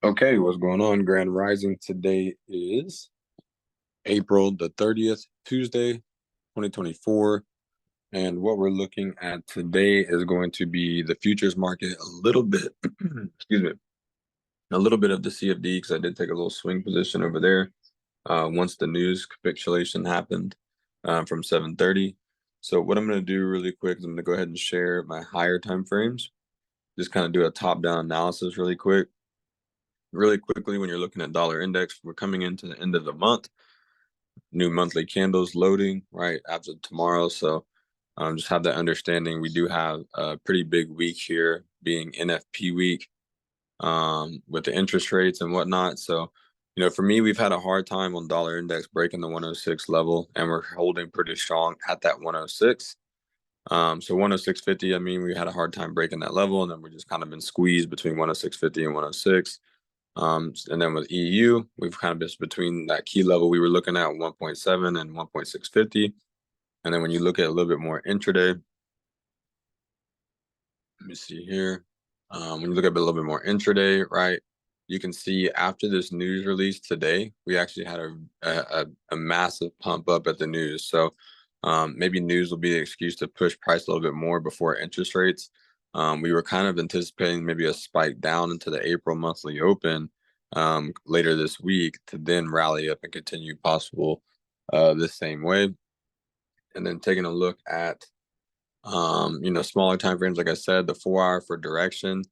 Okay, what's going on? Grand Rising today is April the 30th, Tuesday, 2024. And what we're looking at today is going to be the futures market a little bit, excuse me, a little bit of the CFD because I did take a little swing position over there once the news capitulation happened from 7:30. So what I'm going to do really quick is I'm going to go ahead and share my higher time frames, just kind of do a top-down analysis really quick. Really quickly, when you're looking at dollar index, we're coming into the end of the month. New monthly candles loading right after tomorrow. So just have that understanding. We do have a pretty big week here, being NFP week, with the interest rates and whatnot. So, for me, we've had a hard time on dollar index breaking the 106 level, and we're holding pretty strong at that 106. So 106.50, I mean, we had a hard time breaking that level, and then we're just kind of been squeezed between 106.50 and 106. And then with EU, we've kind of been between that key level we were looking at 1.7 and 1.650. And then when you look at a little bit more intraday, let me see here. When you look at a little bit more intraday, right, you can see after this news release today, we actually had a massive pump up at the news. So maybe news will be the excuse to push price a little bit more before interest rates. We were kind of anticipating maybe a spike down into the April monthly open later this week to then rally up and continue possible the same way. And then taking a look at smaller time frames, like I said, the 4 hour for direction.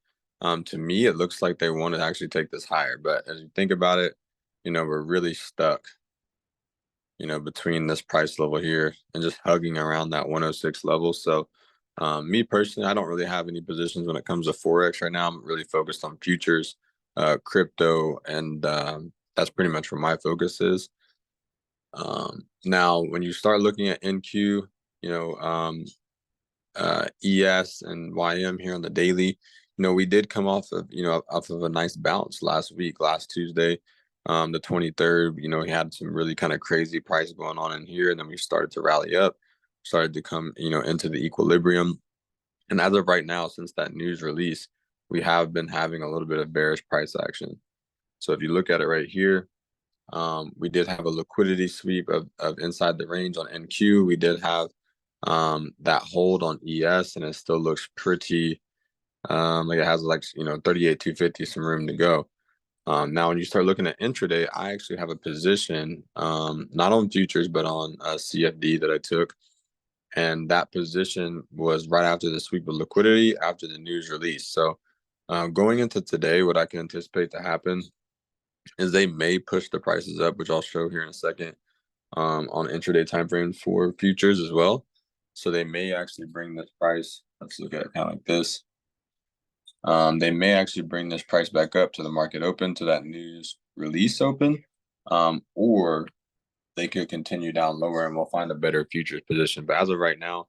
To me, it looks like they want to actually take this higher. But as you think about it, we're really stuck, between this price level here and just hugging around that 106 level. So, me personally, I don't really have any positions when it comes to Forex right now. I'm really focused on futures, crypto, and that's pretty much where my focus is. Now, when you start looking at NQ, you know, um, ES and YM here on the daily. We did come off of a nice bounce last week, last Tuesday, the 23rd. We had some really kind of crazy price going on in here, and then we started to rally up, started to come, into the equilibrium. And as of right now, since that news release, we have been having a little bit of bearish price action. So if you look at it right here, we did have a liquidity sweep of inside the range on NQ. We did have that hold on ES, and it still looks pretty like it has 38 250, some room to go. Now when you start looking at intraday, I actually have a position, not on futures but on CFD that I took, and that position was right after the sweep of liquidity after the news release. So going into today, what I can anticipate to happen is they may push the prices up, which I'll show here in a second, on intraday time frames for futures as well. So they may actually bring this price. Let's look at it kind of like this. They may actually bring this price back up to the market open, to that news release open, or they could continue down lower and we'll find a better futures position. But as of right now,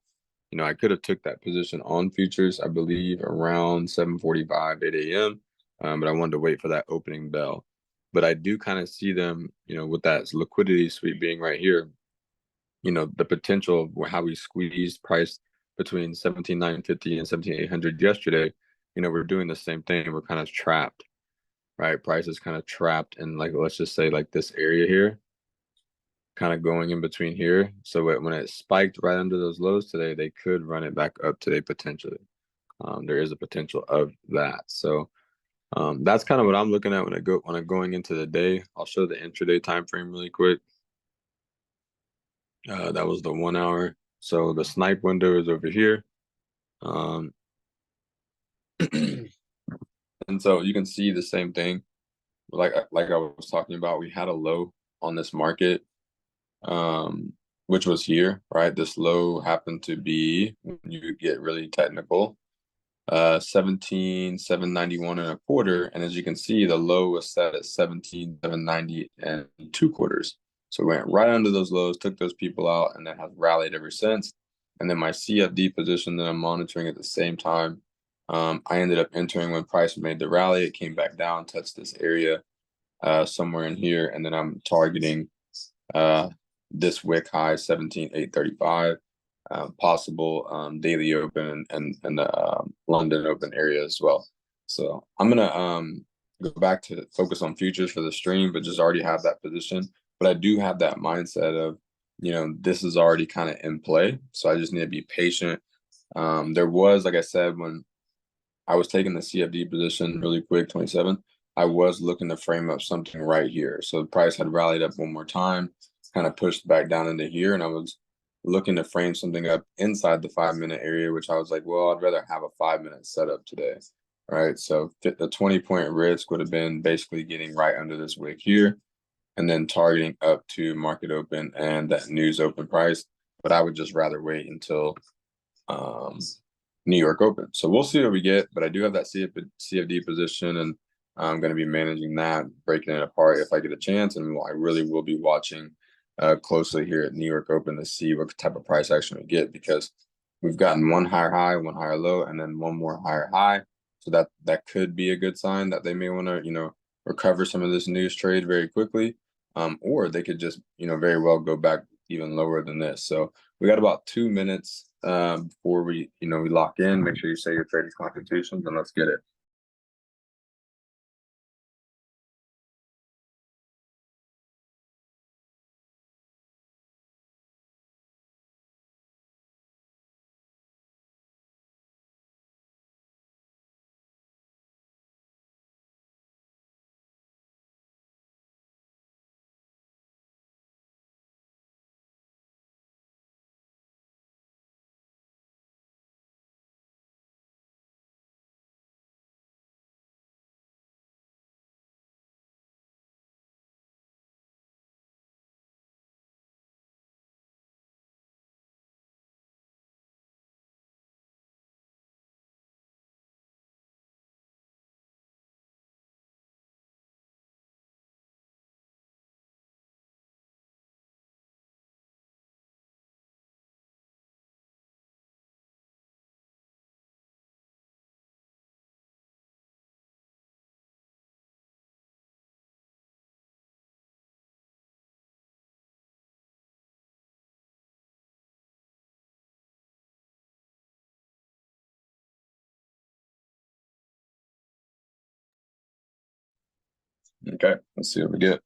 I could have took that position on futures, I believe, around 7:45, 8 a.m. But I wanted to wait for that opening bell. But I do kind of see them, with that liquidity sweep being right here, the potential of how we squeezed price between 17,950 and 17,800 yesterday. We're doing the same thing. We're kind of trapped, right? Price is kind of trapped in, like, let's just say, like, this area here, kind of going in between here. So when it spiked right under those lows today, they could run it back up today potentially. There is a potential of that. So that's kind of what I'm looking at when I'm going into the day. I'll show the intraday time frame really quick. That was the 1 hour. So the snipe window is over here. Um, and so you can see the same thing. Like I was talking about, we had a low on this market, which was here, right? This low happened to be, when you get really technical, 17,791 and a quarter. And as you can see, the low was set at 17,790 and 2/4. So we went right under those lows, took those people out, and then has rallied ever since. And then my CFD position that I'm monitoring at the same time, I ended up entering when price made the rally. It came back down, touched this area somewhere in here, and then I'm targeting this wick high, 17,835. Possible daily open and the London open area as well. So I'm gonna go back to focus on futures for the stream, but just already have that position. But I do have that mindset of, this is already kind of in play. So I just need to be patient. There was, like I said, when I was taking the CFD position really quick, 27, I was looking to frame up something right here. So the price had rallied up one more time, kind of pushed back down into here, and I was looking to frame something up inside the 5 minute area, which I was like, well, I'd rather have a 5 minute setup today. Right. So the 20-point risk would have been basically getting right under this wick here and then targeting up to market open and that news open price. But I would just rather wait until New York Open. So we'll see what we get, but I do have that CFD position, and I'm going to be managing that, breaking it apart if I get a chance. And I really will be watching closely here at New York Open to see what type of price action we get, because we've gotten one higher high, one higher low, and then one more higher high. So that could be a good sign that they may want to, recover some of this news trade very quickly. Or they could just, very well go back even lower than this. So we got about 2 minutes before we lock in. Make sure you say your trading constitutions, and let's get it. Okay, let's see what we get.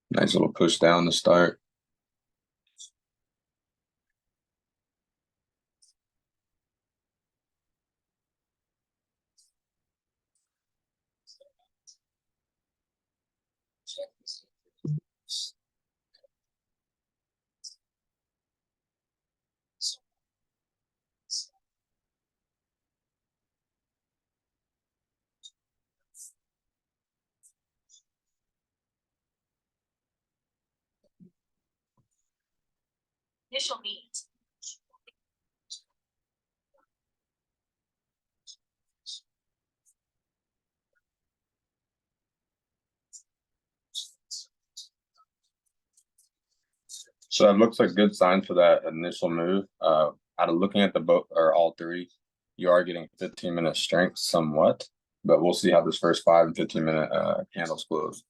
Nice little push down to start. So it looks like good signs for that initial move. Out of looking at the both or all three, you are getting 15-minute strength somewhat, but we'll see how this first 5 and 15-minute candles close.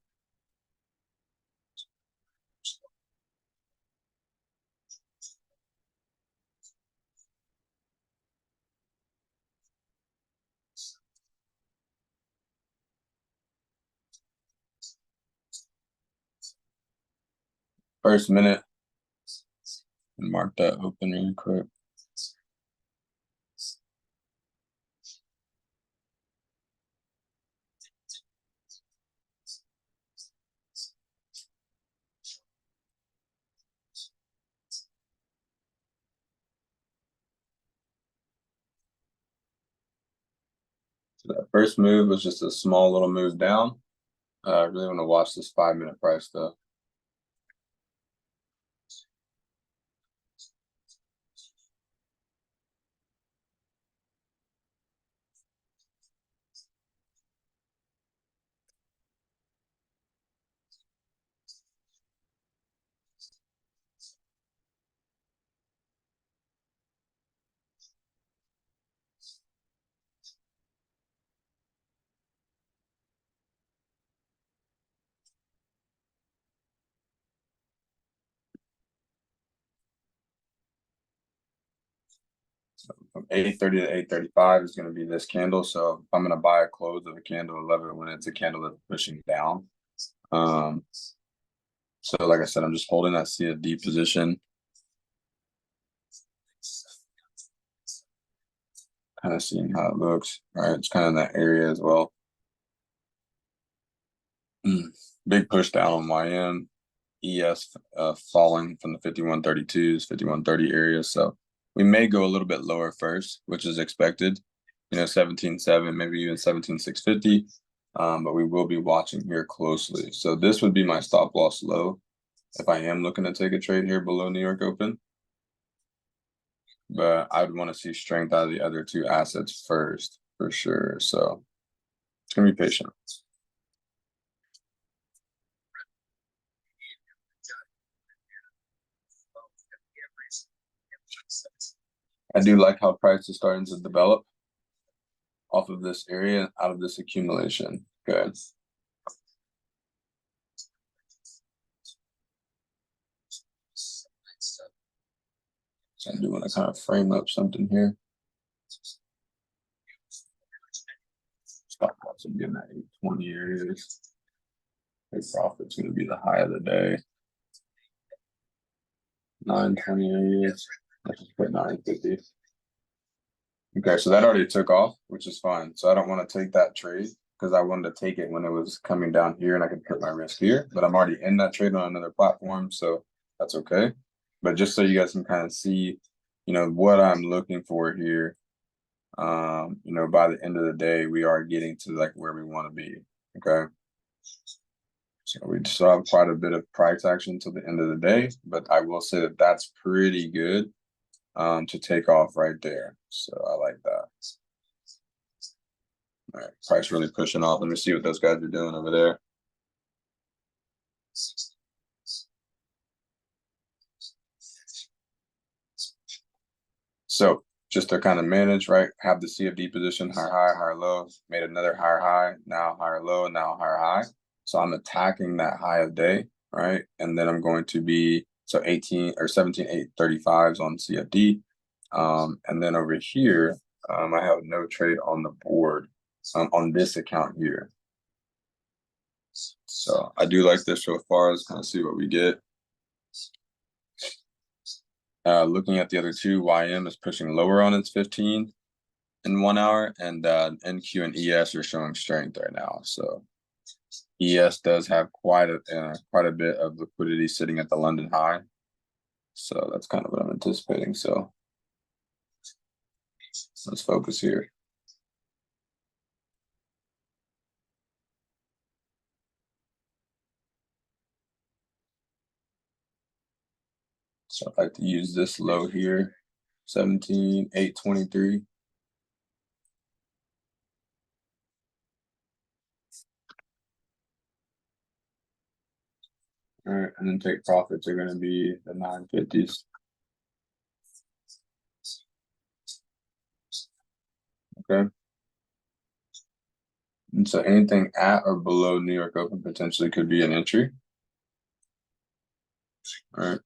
First minute, and mark that open really quick. So that first move was just a small little move down. I really want to watch this 5-minute price though. From 8:30 to 8:35 is going to be this candle. So if I'm going to buy a close of a candle, I love it when it's a candle that's pushing down. So like I said, I'm just holding that CFD position. Kind of seeing how it looks. All right, it's kind of in that area as well. Big push down on YM. ES falling from the 5132s, 5130 area. So we may go a little bit lower first, which is expected. 17.7, maybe even 17.650. But we will be watching here closely. So this would be my stop loss low if I am looking to take a trade here below New York Open. But I'd want to see strength out of the other two assets first, for sure. So it's gonna be patient. I do like how price is starting to develop off of this area, out of this accumulation. Good. So I do want to kind of frame up something here. Stop loss, I'm getting that 820 areas. Big profit's going to be the high of the day. 920 areas. Let's just put 950. Okay, so that already took off, which is fine. So I don't want to take that trade because I wanted to take it when it was coming down here and I could put my risk here. But I'm already in that trade on another platform, so that's okay. But just so you guys can kind of see, what I'm looking for here. By the end of the day, we are getting to like where we want to be. Okay. So we still have quite a bit of price action till the end of the day, but I will say that that's pretty good to take off right there. So I like that. All right, price really pushing off. Let me see what those guys are doing over there. So just to kind of manage, right? Have the CFD position higher, low, made another higher high, now higher low, now higher high. So I'm attacking that high of day, right? And then I'm going to be 18 or 17,835s on CFD. And then over here, I have no trade on the board on this account here. So I do like this so far. Let's kind of see what we get. Looking at the other two, YM is pushing lower on its 15 in 1 hour, and NQ and ES are showing strength right now. So ES does have quite a bit of liquidity sitting at the London high. So that's kind of what I'm anticipating. So let's focus here. So I like to use this low here, 17,823. All right, and then take profits are going to be the 950s. Okay. And so anything at or below New York Open potentially could be an entry. All right.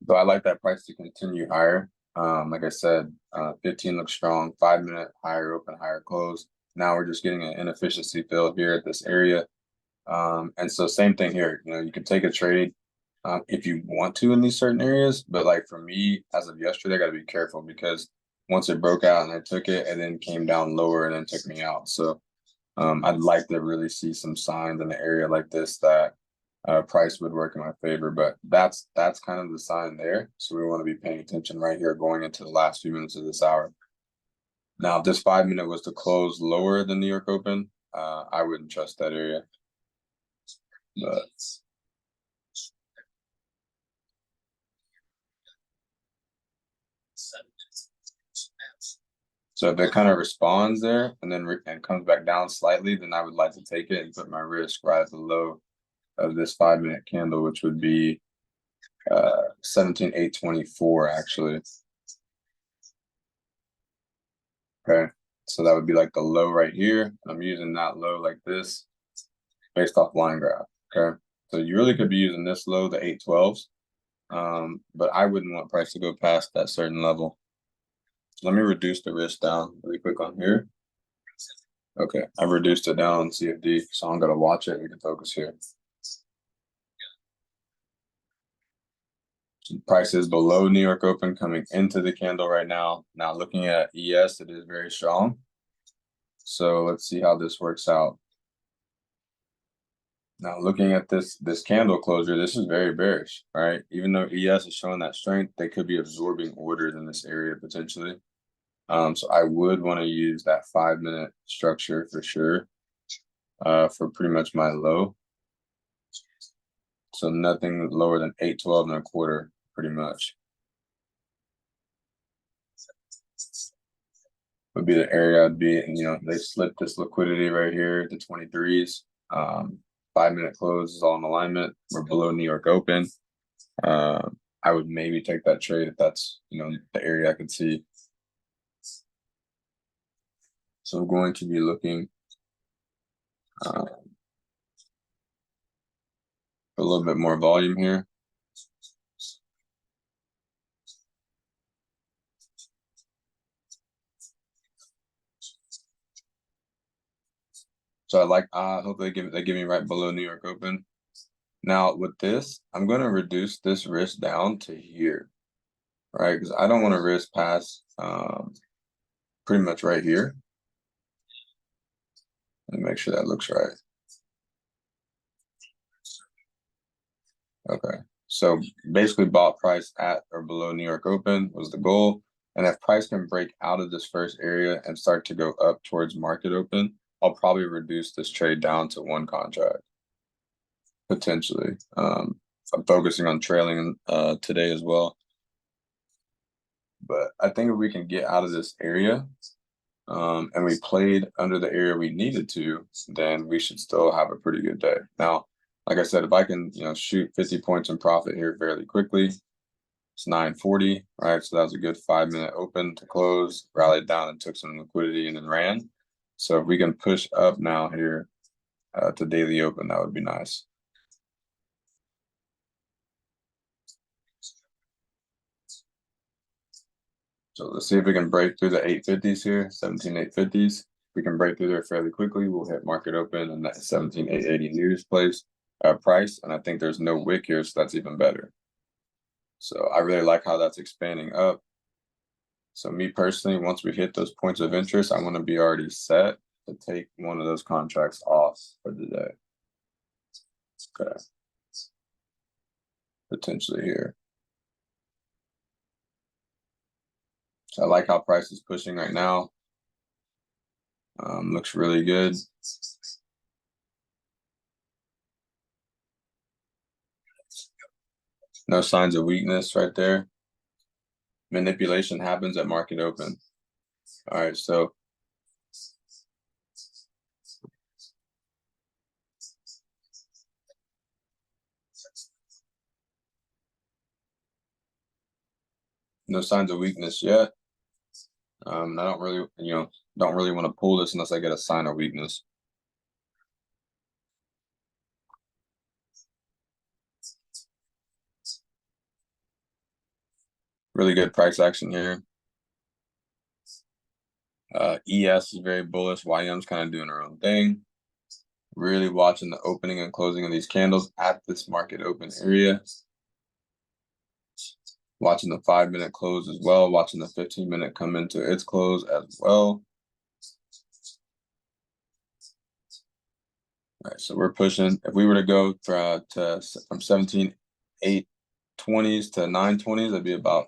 So I like that price to continue higher. Like I said, 15 looks strong, 5-minute higher open, higher close. Now we're just getting an inefficiency fill here at this area. And so same thing here, you can take a trade if you want to in these certain areas. But like for me, as of yesterday, I got to be careful because once it broke out and I took it and then came down lower and then took me out. So I'd like to really see some signs in an area like this that price would work in my favor, but that's kind of the sign there. So we want to be paying attention right here going into the last few minutes of this hour. Now, if this 5-minute was to close lower than New York Open, I wouldn't trust that area. But So if it kind of responds there and then and comes back down slightly, then I would like to take it and put my risk right at the low of this 5 minute candle, which would be 17,824 actually. Okay, so that would be like the low right here. I'm using that low like this based off line graph. Okay, so you really could be using this low, the 812s, but I wouldn't want price to go past that certain level. So let me reduce the risk down really quick on here. Okay, I've reduced it down on CFD, so I'm gonna watch it. We can focus here. Price is below New York Open coming into the candle right now. Now looking at ES, it is very strong. So let's see how this works out. Now looking at this candle closure, this is very bearish, right? Even though ES is showing that strength, they could be absorbing orders in this area potentially. So I would want to use that 5 minute structure for sure, for pretty much my low. So nothing lower than 812 and a quarter, pretty much. Would be the area I'd be in. They slipped this liquidity right here, the 23s. 5 minute close is all in alignment. We're below New York Open. I would maybe take that trade if that's the area I could see. So I'm going to be looking for a little bit more volume here. So hopefully they give me right below New York Open. Now with this, I'm going to reduce this risk down to here, right? Because I don't want to risk past pretty much right here. And make sure that looks right. Okay. So basically bought price at or below New York Open was the goal. And if price can break out of this first area and start to go up towards market open, I'll probably reduce this trade down to one contract, potentially. I'm focusing on trailing today as well. But I think if we can get out of this area, and we played under the area we needed to, then we should still have a pretty good day. Now, like I said, if I can, shoot 50 points in profit here fairly quickly, it's 940, right? So that was a good 5 minute open to close, rallied down and took some liquidity and then ran. So if we can push up now here to daily open, that would be nice. So let's see if we can break through the 850s here, 17,850s. If we can break through there fairly quickly, we'll hit market open and that 17,880 nearest price. And I think there's no wick here, so that's even better. So I really like how that's expanding up. So me personally, once we hit those points of interest, I want to be already set to take one of those contracts off for the day. Okay. Potentially here. So I like how price is pushing right now. Looks really good. No signs of weakness right there. Manipulation happens at market open. All right, so no signs of weakness yet. I don't really, don't really want to pull this unless I get a sign of weakness. Really good price action here. ES is very bullish. YM's kind of doing her own thing. Really watching the opening and closing of these candles at this market open area. Watching the 5 minute close as well. Watching the 15 minute come into its close as well. All right, so we're pushing. If we were to go from 17,820s to 920s, that'd be about,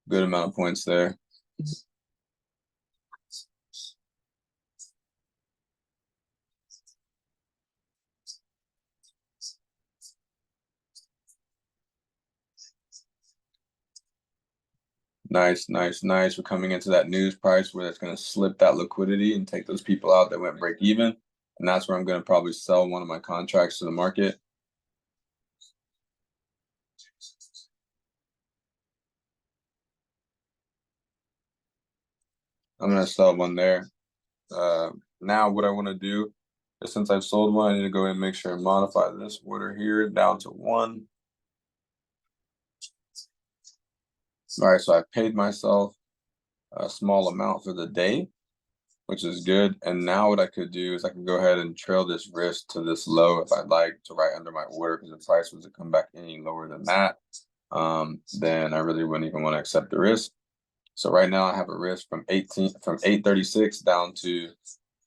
good amount of points there. Nice, nice, nice. We're coming into that news price where it's going to slip that liquidity and take those people out that went break even. And that's where I'm going to probably sell one of my contracts to the market. I'm going to sell one there. Now what I want to do is, since I've sold one, I need to go ahead and make sure and modify this order here down to 1. All right, so I paid myself a small amount for the day, which is good. And now what I could do is I can go ahead and trail this risk to this low if I'd like, to right under my order, because the price was to come back any lower than that, then I really wouldn't even want to accept the risk. So right now I have a risk from 836 down to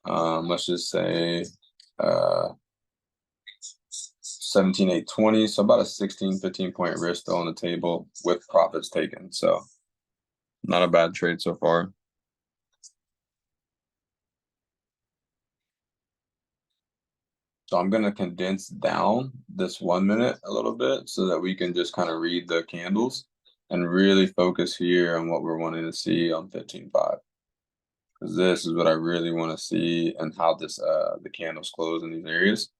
let's just say 17,820. So about a 15 point risk still on the table with profits taken. So not a bad trade so far. So I'm going to condense down this 1 minute a little bit so that we can just kind of read the candles and really focus here on what we're wanting to see on 15.5. Because this is what I really want to see, and how this the candles close in these areas.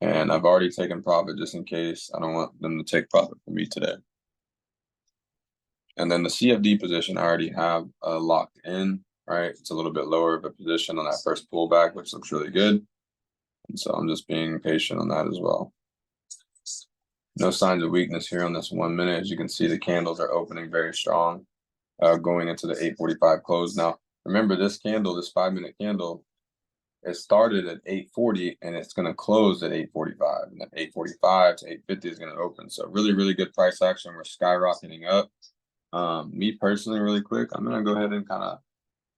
And I've already taken profit just in case. I don't want them to take profit from me today. And then the CFD position I already have locked in, right? It's a little bit lower of a position on that first pullback, which looks really good. And so I'm just being patient on that as well. No signs of weakness here on this 1 minute. As you can see, the candles are opening very strong, going into the 8:45 close. Now, remember this candle, this 5-minute candle, it started at 8:40 and it's going to close at 8:45. And then 8:45 to 8:50 is going to open. So really, really good price action. We're skyrocketing up. Me personally, really quick, I'm going to go ahead and kind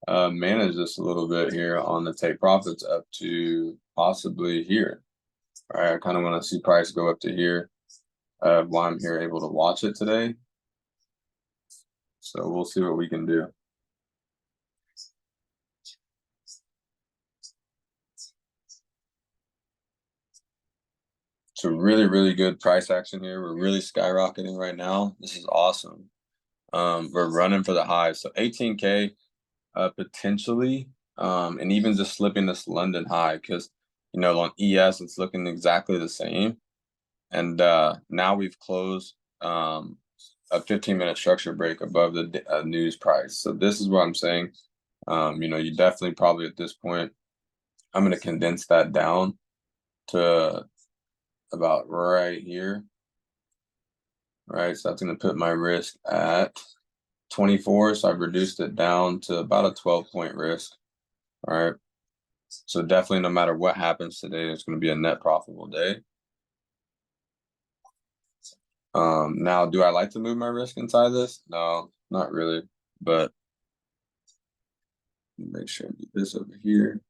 of manage this a little bit here on the take profits up to possibly here. All right, I kind of want to see price go up to here while I'm here able to watch it today. So we'll see what we can do. So really, really good price action here. We're really skyrocketing right now. This is awesome. We're running for the highs. So 18K potentially, and even just slipping this London high, because on ES it's looking exactly the same. And now we've closed a 15-minute structure break above the news price. So this is what I'm saying. You definitely probably at this point, I'm going to condense that down to about right here. Right, so that's going to put my risk at 24. So I've reduced it down to about a 12-point risk. All right. So definitely, no matter what happens today, it's going to be a net profitable day. Now, do I like to move my risk inside this? No, not really. But make sure I do this over here.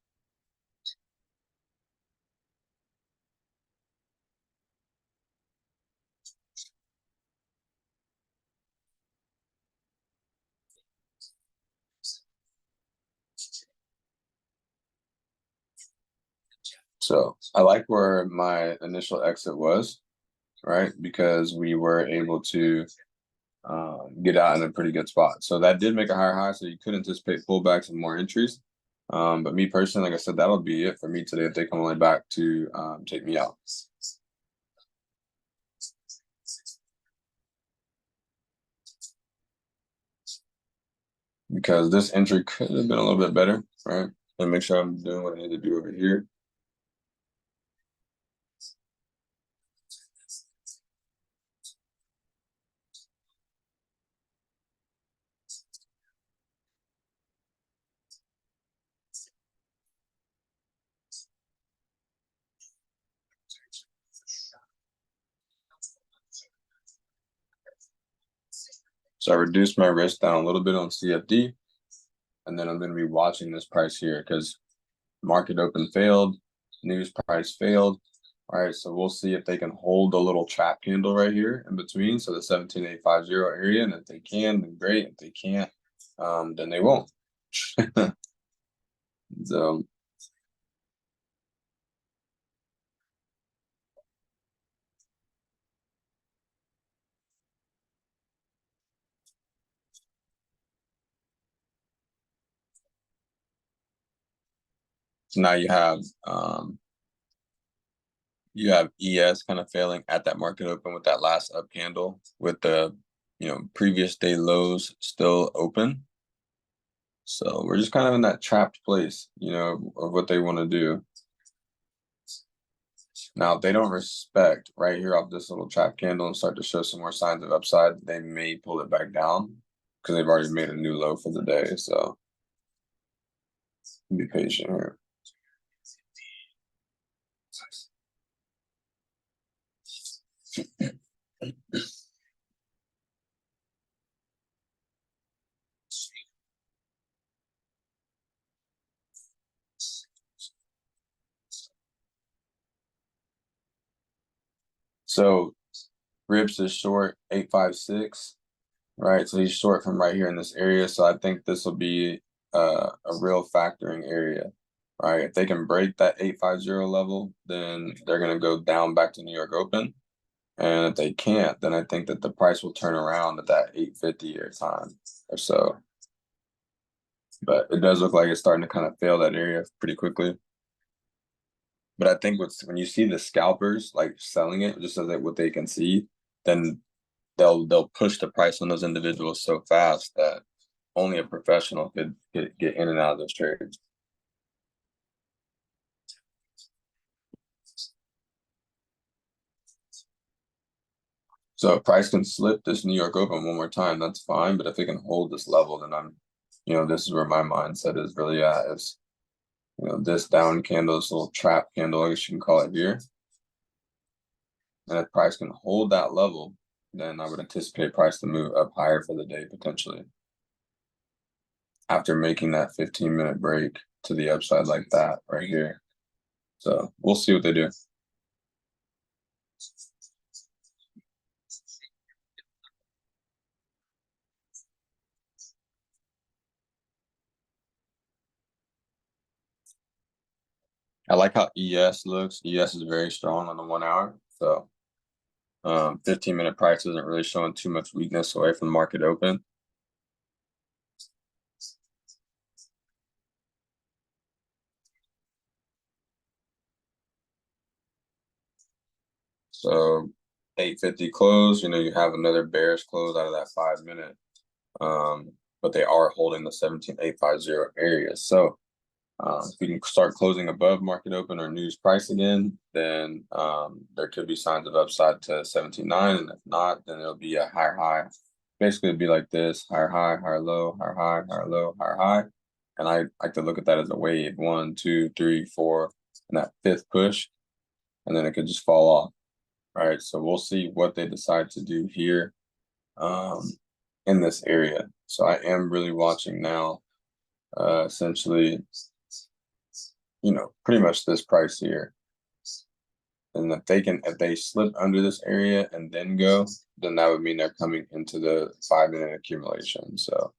So I like where my initial exit was, right? Because we were able to get out in a pretty good spot. So that did make a higher high. So you could anticipate pullbacks and more entries. But me personally, like I said, that'll be it for me today if they come only back to take me out. Because this entry could have been a little bit better, right? And make sure I'm doing what I need to do over here. So I reduced my risk down a little bit on CFD, and then I'm going to be watching this price here because market open failed, news price failed. All right, so we'll see if they can hold a little trap candle right here in between, so the 17,850 area, and if they can, then great. If they can't, then they won't. So So now you have ES kind of failing at that market open with that last up candle with the previous day lows still open. So we're just kind of in that trapped place, of what they want to do. Now, if they don't respect right here off this little trap candle and start to show some more signs of upside, they may pull it back down because they've already made a new low for the day. So be patient here. So Rips is short 856, right? So he's short from right here in this area. So I think this will be a real factoring area, right? If they can break that 850 level, then they're going to go down back to New York Open. And if they can't, then I think that the price will turn around at that 850 or time or so. But it does look like it's starting to kind of fail that area pretty quickly. But I think when you see the scalpers like selling it just so that what they can see, then they'll push the price on those individuals so fast that only a professional could get in and out of those trades. So if price can slip this New York Open one more time, that's fine. But if it can hold this level, then this is where my mindset is really at. Is this down candle, this little trap candle, I guess you can call it here. And if price can hold that level, then I would anticipate price to move up higher for the day potentially. After making that 15-minute break to the upside like that right here. So we'll see what they do. I like how ES looks. ES is very strong on the 1 hour. So 15-minute price isn't really showing too much weakness away from the market open. So 850 close, you have another bearish close out of that 5-minute. But they are holding the 17,850 area. So if we can start closing above market open or news price again, then there could be signs of upside to 17.9. And if not, then it'll be a higher high. Basically, it'd be like this: higher high, higher low, higher high, higher low, higher high. And I like to look at that as a wave: 1, 2, 3, 4, and that fifth push, and then it could just fall off. All right, so we'll see what they decide to do here in this area. So I am really watching now, essentially, pretty much this price here. And if they slip under this area and then go, then that would mean they're coming into the 5-minute accumulation. So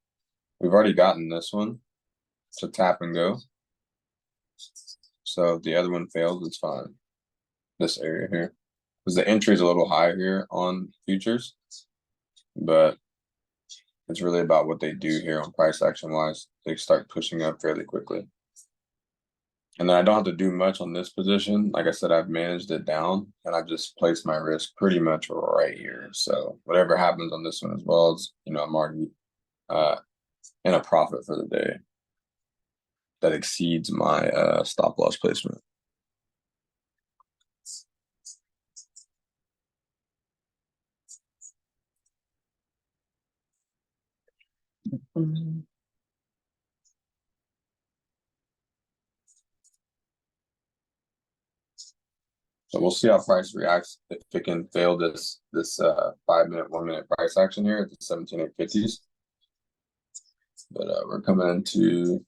we've already gotten this one to tap and go. So if the other one fails, it's fine. This area here. Because the entry is a little higher here on futures, but it's really about what they do here on price action wise. They start pushing up fairly quickly. And then I don't have to do much on this position. Like I said, I've managed it down and I've just placed my risk pretty much right here. So whatever happens on this one as well as, I'm already in a profit for the day that exceeds my stop loss placement. So we'll see how price reacts if it can fail this 5-minute, 1-minute price action here at the 17,850s. But we're coming into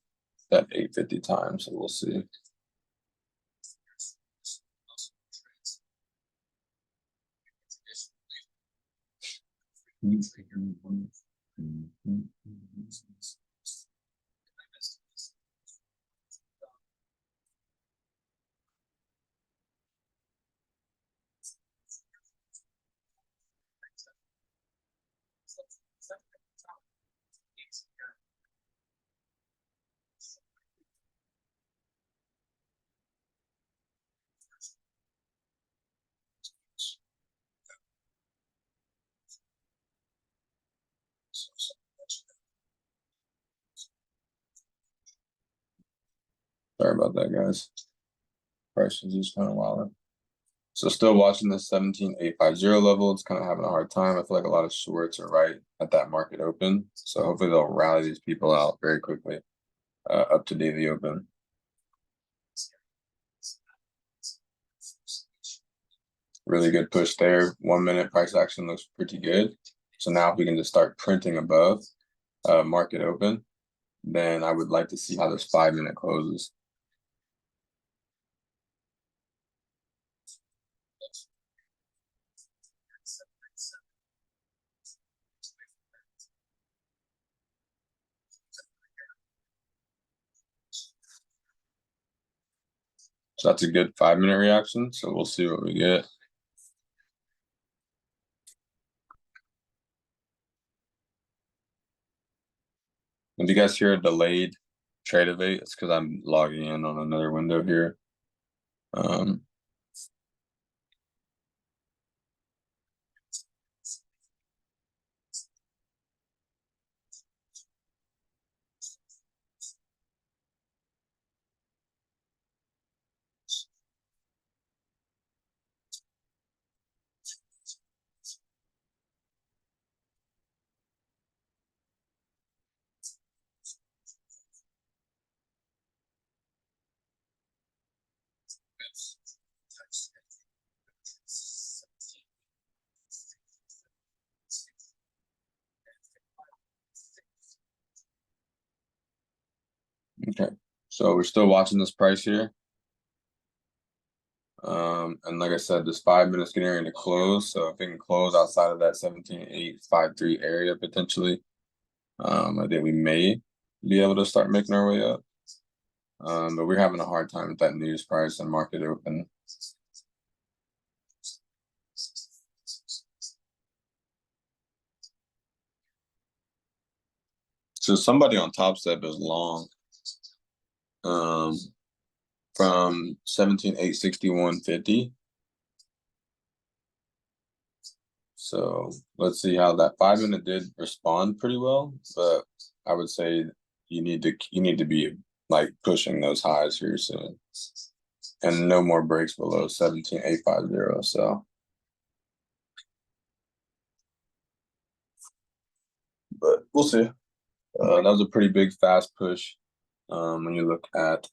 that 850 time, so we'll see. Sorry about that, guys. Price is just kind of wild. So still watching the 17,850 level. It's kind of having a hard time. I feel like a lot of shorts are right at that market open. So hopefully they'll rally these people out very quickly up to daily open. Really good push there. 1 minute price action looks pretty good. So now if we can just start printing above market open, then I would like to see how this 5 minute closes. So that's a good 5 minute reaction. So we'll see what we get. If you guys hear a delayed trade of 8, it's because I'm logging in on another window here. Okay, so we're still watching this price here. And like I said, this 5 minutes getting ready to close. So if it can close outside of that 17,853 area potentially, I think we may be able to start making our way up. But we're having a hard time with that news price and market open. So somebody on Top Step is long. From 17,861.50. So let's see how that 5 minute did respond pretty well, but I would say you need to be like pushing those highs here soon. And no more breaks below 17,850. So but we'll see. That was a pretty big fast push. When you look at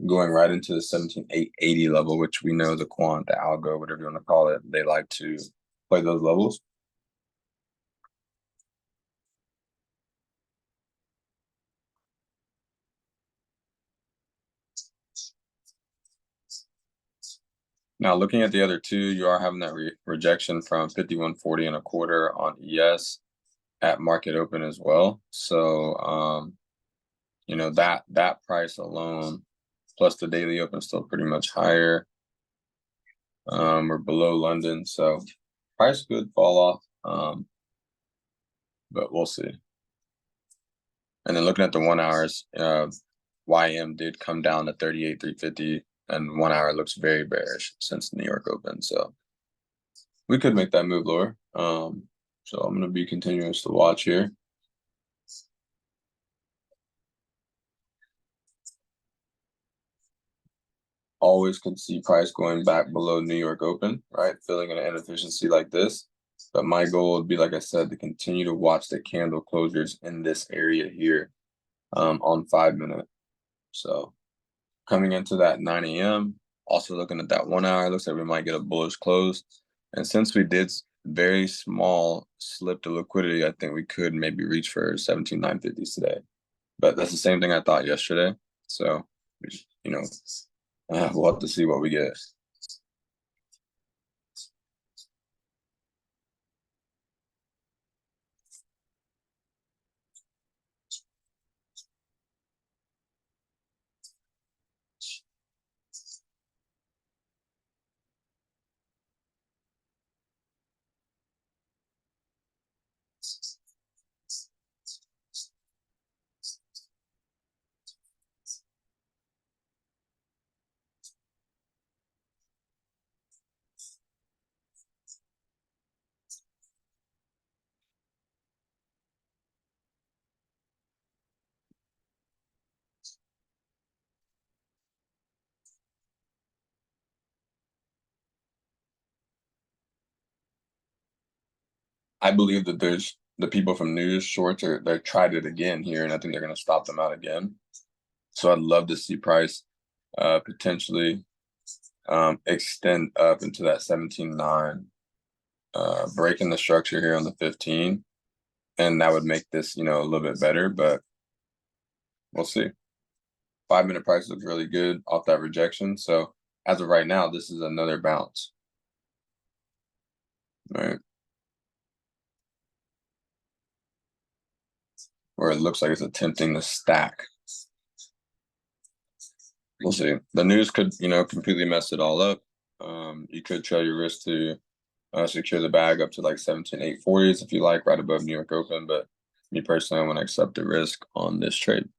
going right into the 17,880 level, which we know the quant, the algo, whatever you want to call it, they like to play those levels. Now, looking at the other two, you are having that rejection from 51.40 1/4 on ES at market open as well. So, you know, that price alone, plus the daily open, still pretty much higher. We're below London, so price could fall off, but we'll see. And then looking at the 1 hours, YM did come down to 38,350, and 1 hour looks very bearish since New York open. So we could make that move lower. So I'm gonna be continuous to watch here. Always could see price going back below New York open, right? Filling an inefficiency like this. But my goal would be, like I said, to continue to watch the candle closures in this area here on 5 minute. So coming into that 9 a.m., also looking at that 1 hour, looks like we might get a bullish close. And since we did very small slip to liquidity, I think we could maybe reach for 17,950s today. But that's the same thing I thought yesterday. So, you know, we'll have to see what we get. I believe that there's the people from News Shorts they tried it again here, and I think they're going to stop them out again. So I'd love to see price potentially extend up into that 17.9, breaking the structure here on the 15, and that would make this, a little bit better, but we'll see. 5-minute price looks really good off that rejection. So as of right now, this is another bounce. Right. Where it looks like it's attempting to stack. We'll see. The news could, completely mess it all up. You could trail your risk to secure the bag up to like 17,840s if you like, right above New York Open. But me personally, I want to accept the risk on this trade.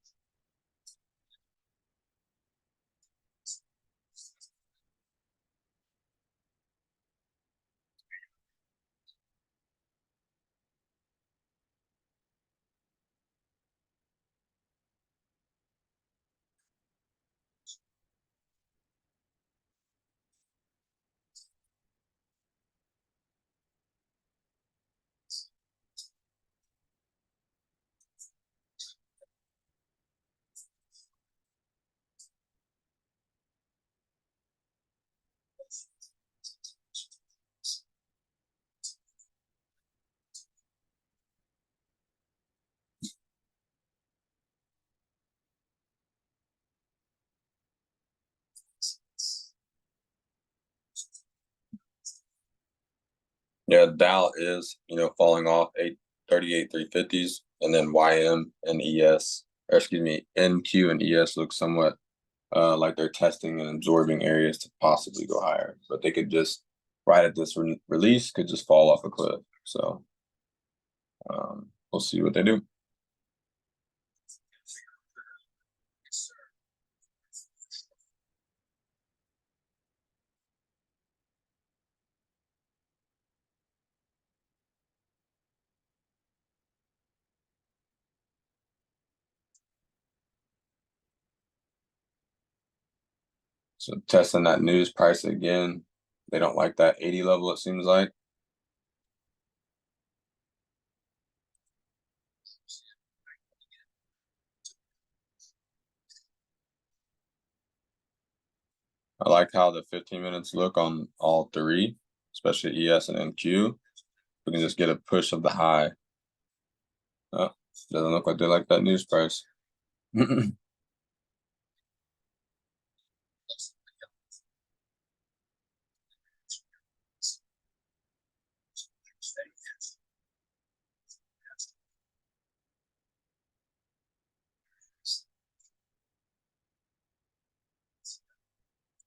Yeah, Dow is, falling off 838 350s, and then YM and ES, or excuse me, NQ and ES look somewhat like they're testing and absorbing areas to possibly go higher, but they could just right at this release could just fall off a cliff. So we'll see what they do. So testing that news price again. They don't like that 80 level, it seems like. I like how the 15 minutes look on all three, especially ES and NQ. We can just get a push of the high. Oh, doesn't look like they like that news price.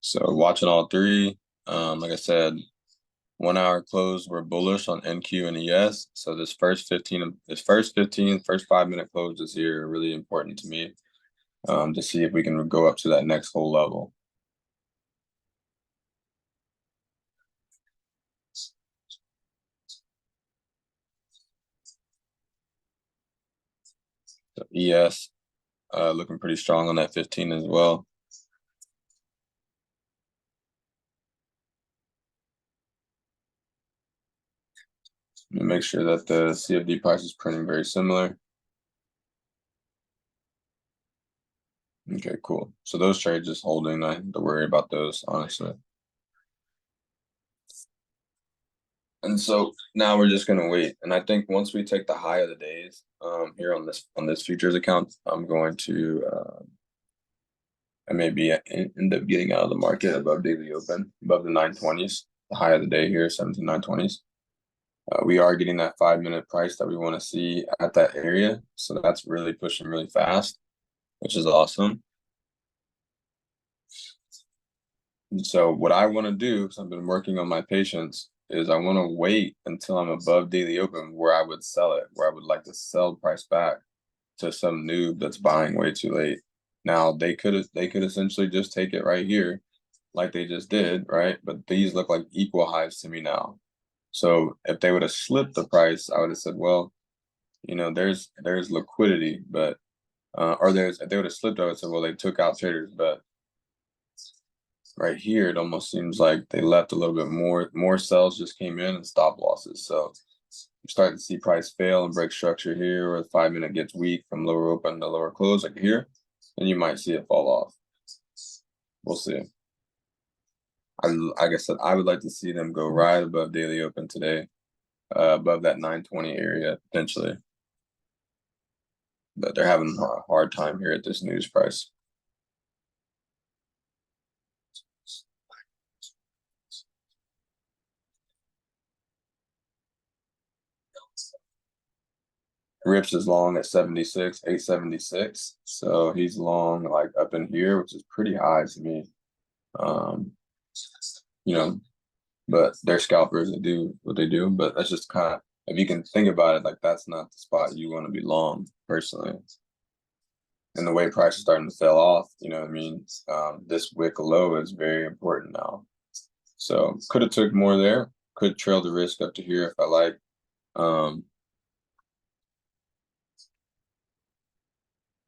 So watching all three, like I said, 1 hour close, we're bullish on NQ and ES. So this first 5-minute closes here are really important to me, to see if we can go up to that next whole level. So ES looking pretty strong on that 15 as well. Make sure that the CFD price is printing very similar. Okay, cool. So those trades just holding. I have to worry about those, honestly. And so now we're just gonna wait. And I think once we take the high of the days, here on this futures account, I'm going to I maybe end up getting out of the market above daily open, above the 920s, the high of the day here, 17,920s. We are getting that 5-minute price that we want to see at that area. So that's really pushing really fast, which is awesome. And so what I want to do, because I've been working on my patience, is I want to wait until I'm above daily open where I would sell it, where I would like to sell the price back to some noob that's buying way too late. Now they could essentially just take it right here, like they just did, right? But these look like equal highs to me now. So if they would have slipped the price, I would have said, well, there's liquidity, but or there's if they would have slipped, I would say, well, they took out traders, but right here, it almost seems like they left a little bit more. More sells just came in and stop losses. So you start to see price fail and break structure here, or the 5 minute gets weak from lower open to lower close, like here, then you might see it fall off. We'll see. Like I said, I would like to see them go right above daily open today, above that 920 area potentially. But they're having a hard time here at this news price. Rips is long at 76, 876. So he's long like up in here, which is pretty high to me. You know, but they're scalpers that do what they do. But that's just kind of, if you can think about it, like that's not the spot you want to be long personally. And the way price is starting to fell off, you know what I mean? This wick low is very important now. So could have took more there, could trail the risk up to here if I like.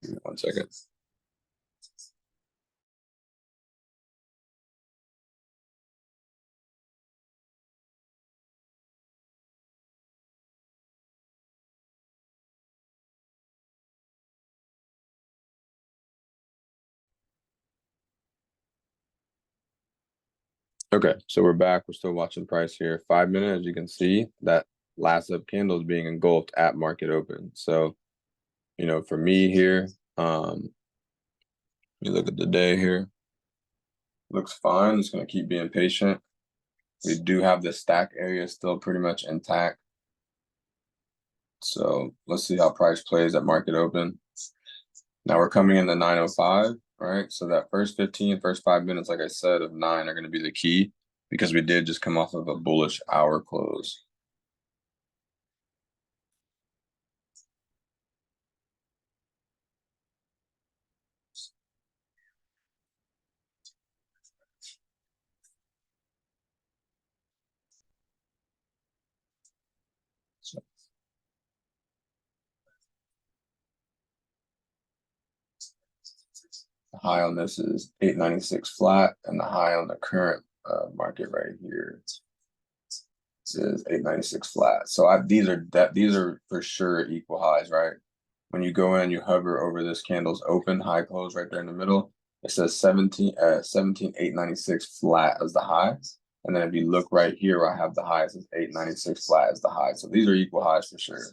Give me 1 second. Okay, so we're back. We're still watching price here. 5 minute, as you can see, that last up candle is being engulfed at market open. So, you know, for me here, you look at the day here. Looks fine. Just gonna keep being patient. We do have the stack area still pretty much intact. So let's see how price plays at market open. Now we're coming in the 905, right? So that first 5 minutes, like I said, of 9 are going to be the key because we did just come off of a bullish hour close. The high on this is 896 flat, and the high on the current market right here is 896 flat. So these are for sure equal highs, right? When you go in, you hover over this candle's open high close right there in the middle. It says 17,896 flat as the high. And then if you look right here, where I have the highs, it's 896 flat as the high. So these are equal highs for sure.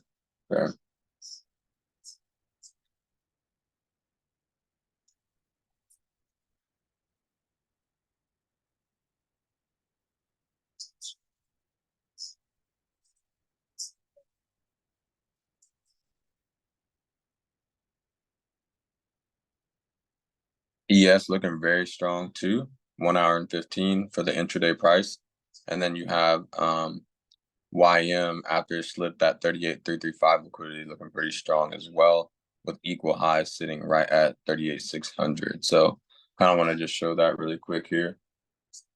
Okay. ES looking very strong too. 1 hour and 15 for the intraday price. And then you have YM after it slipped that 38,335 liquidity looking pretty strong as well, with equal highs sitting right at 38,600. So kind of want to just show that really quick here.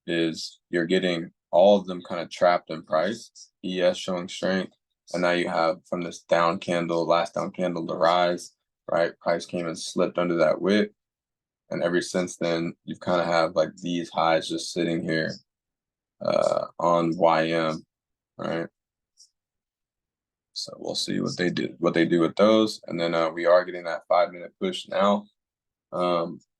Is you're getting all of them kind of trapped in price. ES showing strength, and now you have from this down candle, last down candle, the rise, right? Price came and slipped under that wick, and ever since then, you've kind of have like these highs just sitting here on YM, right? So we'll see what they do with those, and then we are getting that 5 minute push now.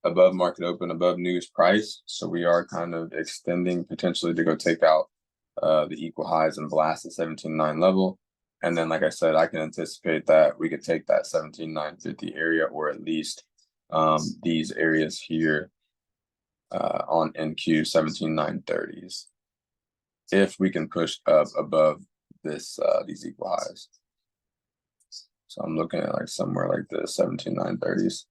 Above market open, above news price. So we are kind of extending potentially to go take out the equal highs and blast the 17.9 level. And then, like I said, I can anticipate that we could take that 17.950 area, or at least these areas here on NQ 17.930s, if we can push up above this these equal highs. So I'm looking at like somewhere like the 17.930s.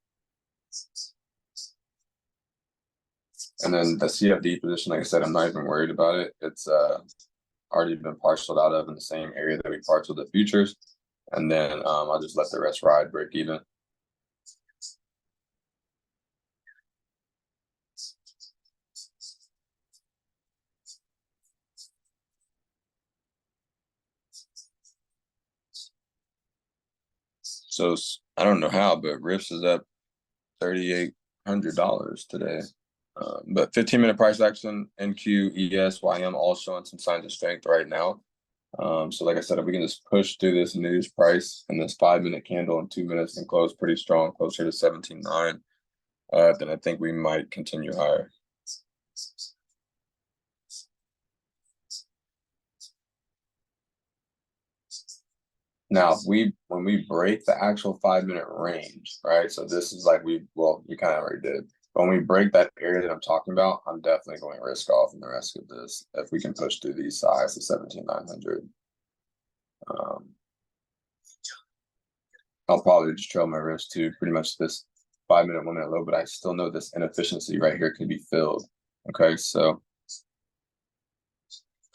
And then the CFD position, like I said, I'm not even worried about it. It's already been parceled out of in the same area that we parceled the futures. And then I'll just let the rest ride break even. So I don't know how, but Riffs is up $3,800 today. But 15 minute price action, NQ, ES, YM all showing some signs of strength right now. So like I said, if we can just push through this news price and this 5 minute candle in 2 minutes and close pretty strong, closer to 17.9, then I think we might continue higher. Now, when we break the actual 5 minute range, right? So this is like we kind of already did. But when we break that area that I'm talking about, I'm definitely going risk off in the rest of this if we can push through these sides to 17,900. I'll probably just trail my risk to pretty much this 5 minute, 1 minute low, but I still know this inefficiency right here can be filled. Okay, so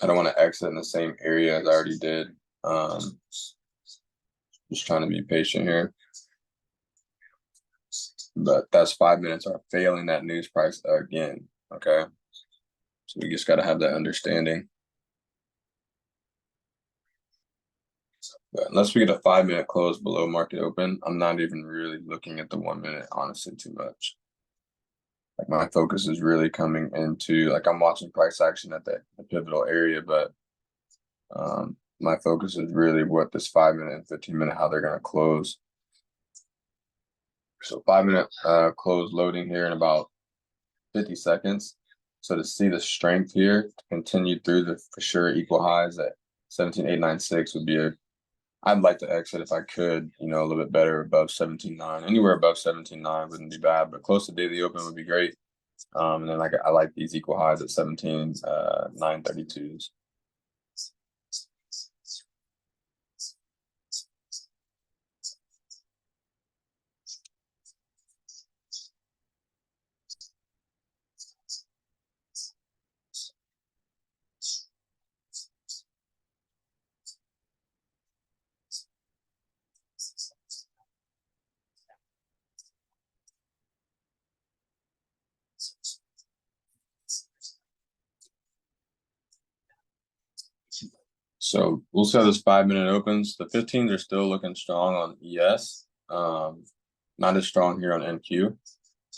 I don't want to exit in the same area as I already did. Just trying to be patient here. But that's 5 minutes are failing that news price again. Okay. So we just got to have that understanding. But unless we get a 5 minute close below market open, I'm not even really looking at the 1 minute, honestly, too much. Like my focus is really coming into, like I'm watching price action at the pivotal area, but my focus is really what this 5 minute and 15 minute, how they're going to close. So 5 minute close loading here in about 50 seconds. So to see the strength here to continue through the for sure equal highs at 17,896 would be I'd like to exit if I could, a little bit better above 17.9. Anywhere above 17.9 wouldn't be bad, but close to daily open would be great. And then I like these equal highs at 17,932s. So we'll see how this 5 minute opens. The 15s are still looking strong on ES. Not as strong here on NQ.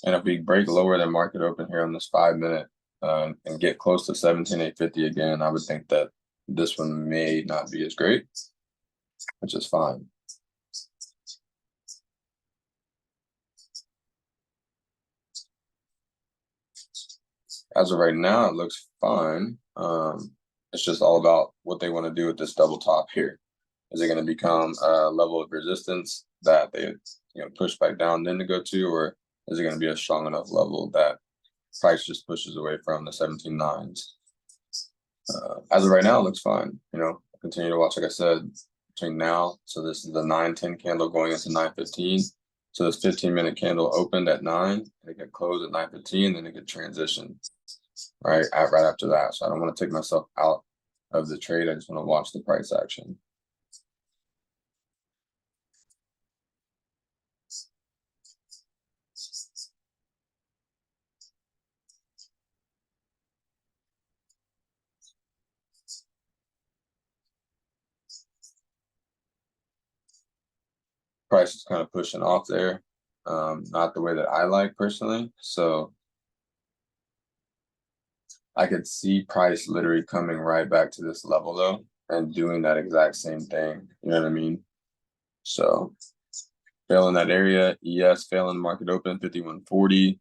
And if we break lower than market open here on this 5 minute and get close to 17,850 again, I would think that this one may not be as great, which is fine. As of right now, it looks fine. It's just all about what they want to do with this double top here. Is it going to become a level of resistance that they push back down then to go to, or is it going to be a strong enough level that price just pushes away from the 17.9s? As of right now, it looks fine. I'll continue to watch, like I said, between now. So this is the 9:10 candle going into 9:15. So this 15 minute candle opened at 9, and it could close at 9:15, then it could transition right after that. So I don't want to take myself out of the trade. I just want to watch the price action. Price is kind of pushing off there. Not the way that I like personally. So I could see price literally coming right back to this level though and doing that exact same thing. You know what I mean? So failing that area, ES failing market open 5140.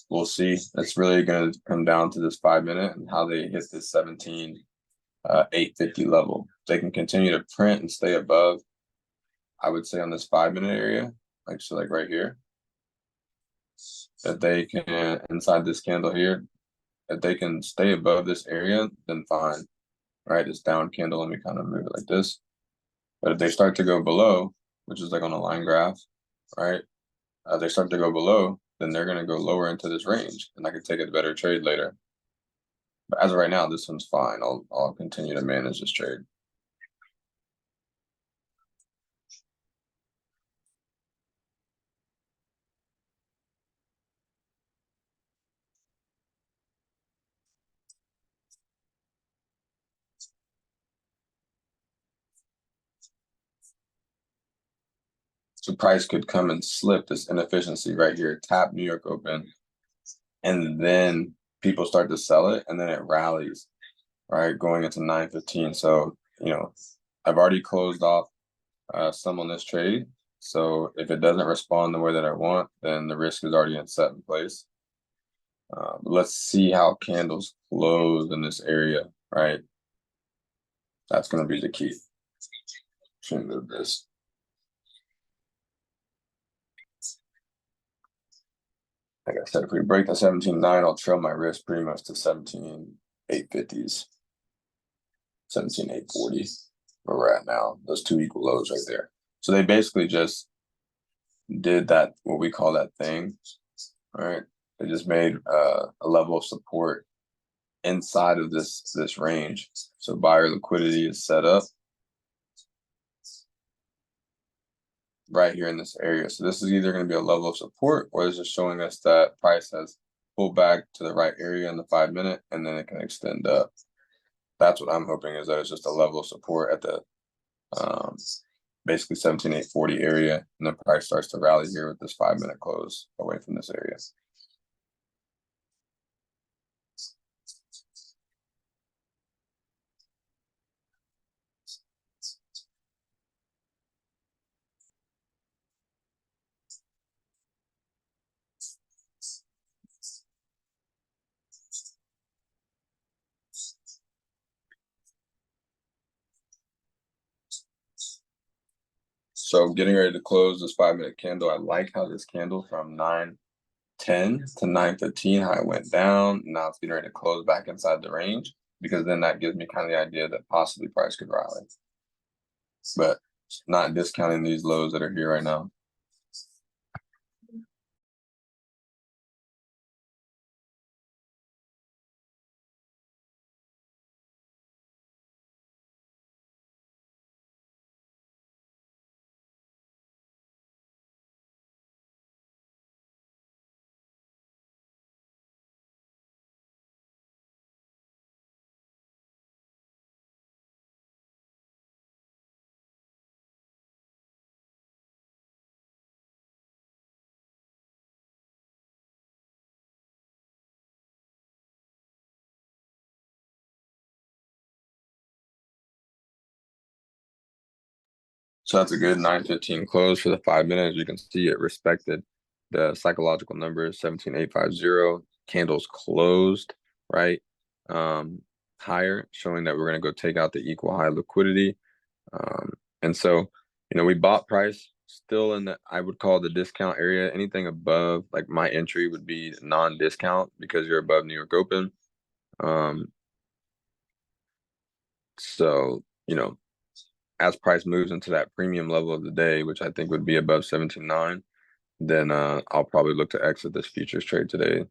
We'll see. It's really going to come down to this 5 minute and how they hit this 17,850 level. They can continue to print and stay above, I would say, on this 5 minute area, like right here. If they can, inside this candle here, if they can stay above this area, then fine. Right, this down candle, let me kind of move it like this. But if they start to go below, which is like on a line graph, right? They start to go below, then they're going to go lower into this range, and I could take a better trade later. But as of right now, this one's fine. I'll continue to manage this trade. So price could come and slip this inefficiency right here, tap New York open, and then people start to sell it, and then it rallies, right, going into 9:15. So, I've already closed off some on this trade. So if it doesn't respond the way that I want, then the risk is already set in place. But let's see how candles close in this area, right? That's going to be the key. Should move this. Like I said, if we break the 17.9, I'll trail my risk pretty much to 17.850s, 17.840, where we're at now. Those two equal lows right there. So they basically just did that, what we call that thing, right? They just made a level of support inside of this range. So buyer liquidity is set up right here in this area. So this is either going to be a level of support, or it's just showing us that price has pulled back to the right area in the 5-minute, and then it can extend up. That's what I'm hoping, is that it's just a level of support at the basically 17.840 area, and the price starts to rally here with this 5-minute close away from this area. So getting ready to close this 5-minute candle. I like how this candle from 9:10 to 9:15, how it went down. Now it's getting ready to close back inside the range, because then that gives me kind of the idea that possibly price could rally. But not discounting these lows that are here right now. So that's a good 9:15 close for the 5-minute. As you can see, it respected the psychological numbers, 17.850. Candles closed, right? Higher, showing that we're going to go take out the equal high liquidity. And so, we bought price still in the, I would call the discount area. Anything above, like my entry would be non-discount, because you're above New York Open. So, as price moves into that premium level of the day, which I think would be above 17.9, then I'll probably look to exit this futures trade today.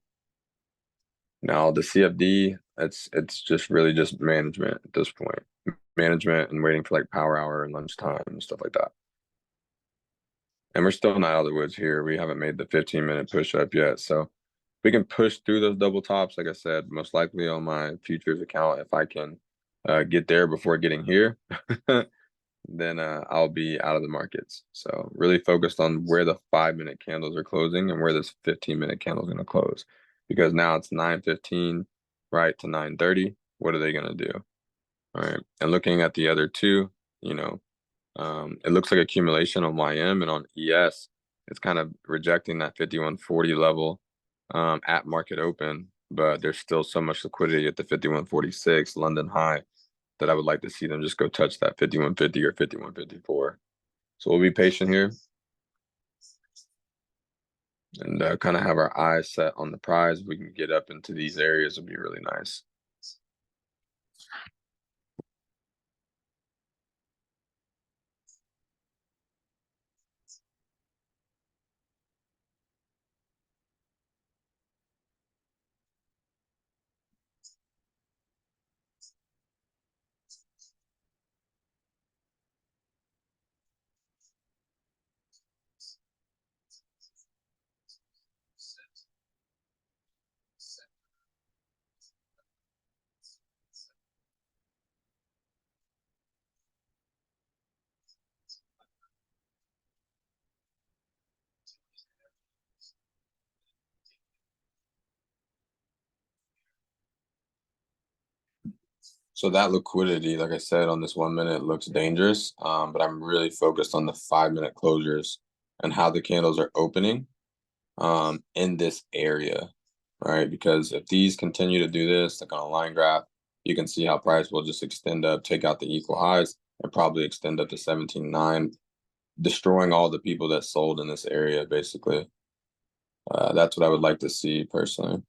Now the CFD, it's just really just management at this point. Management and waiting for like power hour and lunchtime and stuff like that. And we're still not out of the woods here. We haven't made the 15-minute push up yet. So we can push through those double tops, like I said, most likely on my futures account, if I can get there before getting here. Then I'll be out of the markets. So really focused on where the 5-minute candles are closing and where this 15-minute candle is going to close, because now it's 9:15 right to 9:30. What are they going to do? All right. And looking at the other two, it looks like accumulation on YM, and on ES, it's kind of rejecting that 5140 level at market open, but there's still so much liquidity at the 5146 London high that I would like to see them just go touch that 5150 or 5154. So we'll be patient here and kind of have our eyes set on the prize. If we can get up into these areas, it'd be really nice. So that liquidity, like I said, on this 1 minute looks dangerous, but I'm really focused on the 5 minute closures and how the candles are opening in this area, right? Because if these continue to do this, like on a line graph, you can see how price will just extend up, take out the equal highs, and probably extend up to 17.9, destroying all the people that sold in this area, basically. That's what I would like to see personally.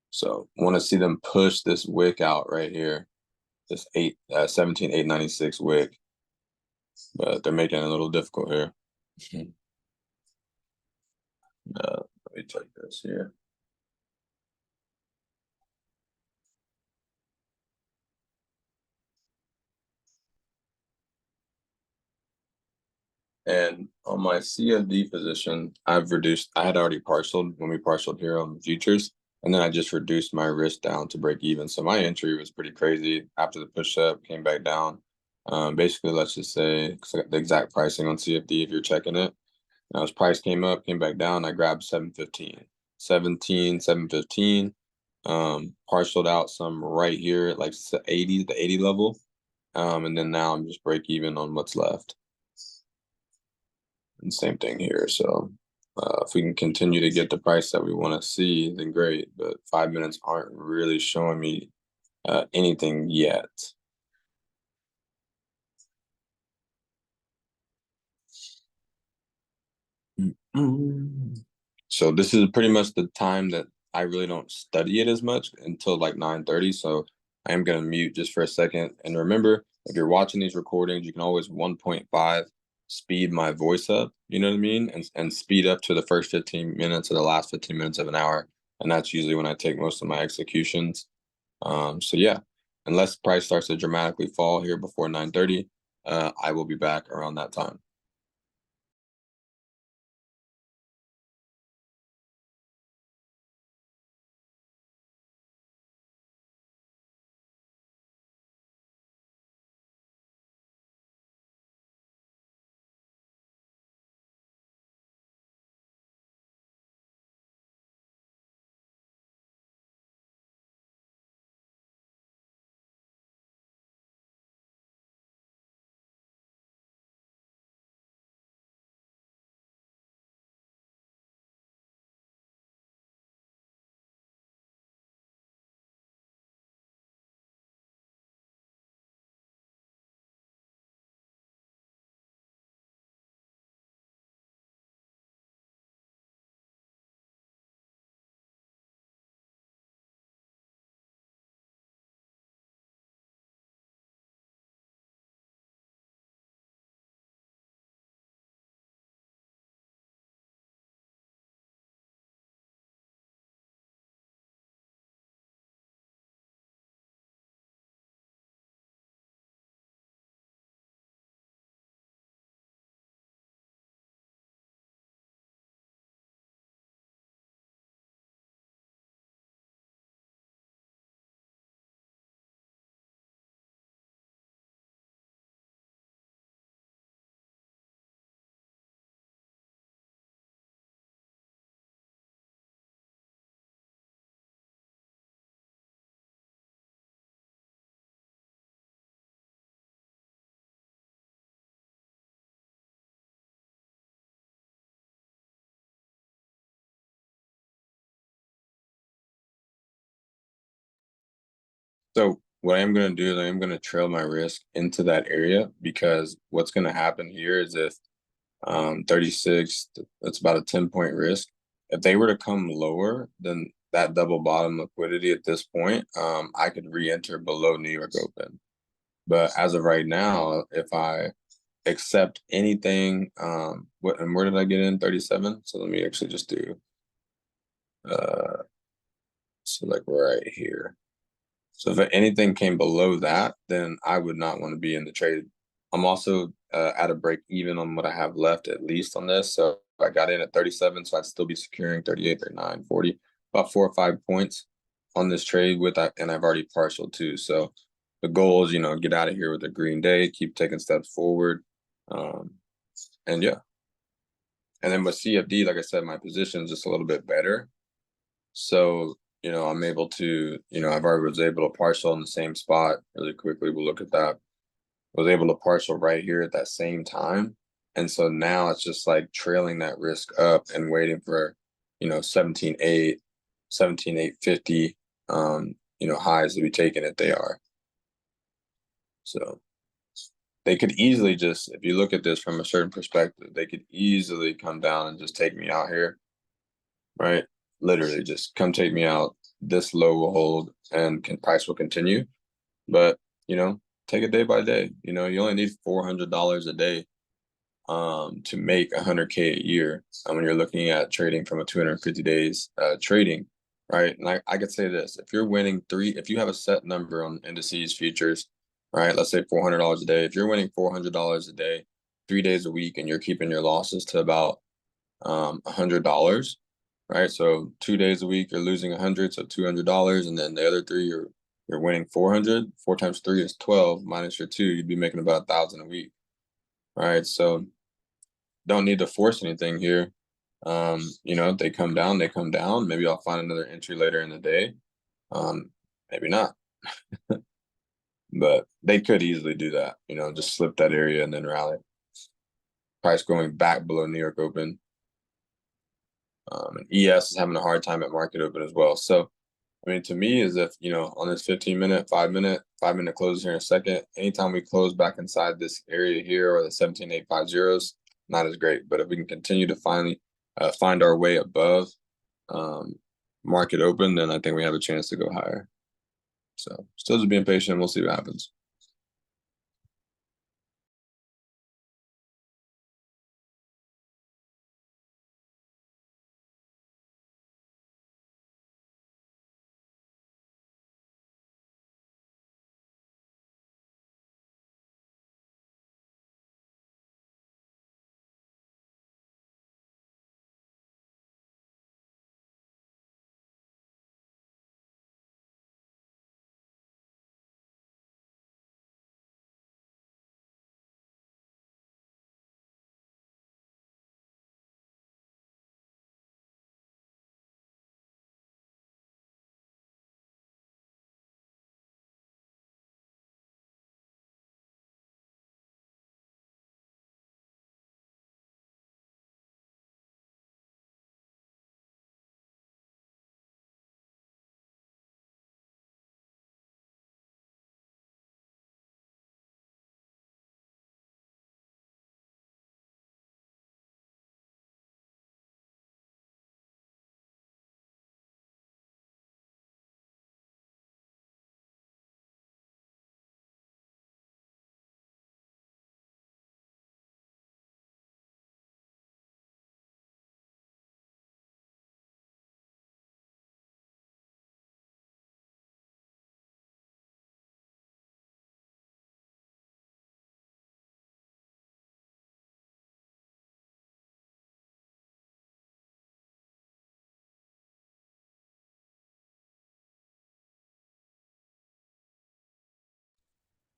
So want to see them push this wick out right here, this 17,896 wick, but they're making it a little difficult here. Let me check this here. And on my CFD position, I've reduced, I had already partialed when we partialed here on the futures, and then I just reduced my risk down to break even. So my entry was pretty crazy after the push up, came back down. Basically, let's just say the exact pricing on CFD if you're checking it. Now, as price came up, came back down, I grabbed 715, 715, partialed out some right here at like 80, the 80 level. And then now I'm just break even on what's left. And same thing here. So if we can continue to get the price that we want to see, then great. But 5 minutes aren't really showing me anything yet. So this is pretty much the time that I really don't study it as much until like 9:30. So I am gonna mute just for a second. And remember, if you're watching these recordings, you can always 1.5 speed my voice up, you know what I mean? And speed up to the first 15 minutes or the last 15 minutes of an hour. And that's usually when I take most of my executions. So yeah, unless price starts to dramatically fall here before 9:30, I will be back around that time. So what I'm going to do is I'm going to trail my risk into that area because what's going to happen here is if 36, that's about a 10-point risk. If they were to come lower than that double bottom liquidity at this point, I could re-enter below New York Open. But as of right now, if I accept anything, and where did I get in? 37. So let me actually just do, uh, so like right here. So if anything came below that, then I would not want to be in the trade. I'm also at a break even on what I have left, at least on this. So I got in at 37, so I'd still be securing 38, 39, 40, about 4 or 5 points on this trade with that, and I've already partial too. So the goal is, get out of here with a green day, keep taking steps forward. Um, and yeah. And then with CFD, like I said, my position is just a little bit better. So, I'm able to, I've already was able to partial in the same spot really quickly. We'll look at that. Was able to partial right here at that same time. And so now it's just like trailing that risk up and waiting for, 17.8, 17.850, highs to be taken if they are. So they could easily just, if you look at this from a certain perspective, they could easily come down and just take me out here, right? Literally just come take me out. This low will hold and price will continue. But, take it day by day. You only need $400 a day to make 100K a year when you're looking at trading from a 250 days trading, right? And I could say this: if you're winning if you have a set number on indices futures, right? Let's say $400 a day. If you're winning $400 a day, 3 days a week, and you're keeping your losses to about $100, right? So 2 days a week you're losing 100, so $200, and then the other three you're winning 400. 4 times 3 is 12 minus your 2. You'd be making about 1,000 a week, right? So don't need to force anything here. If they come down, they come down. Maybe I'll find another entry later in the day. Maybe not. But they could easily do that, just slip that area and then rally. Price going back below New York Open. And ES is having a hard time at market open as well. So, to me, is if, on this 15-minute, 5-minute closes here in a second, anytime we close back inside this area here or the 17,850s, not as great. But if we can continue to finally find our way above market open, then I think we have a chance to go higher. So still just being patient. We'll see what happens.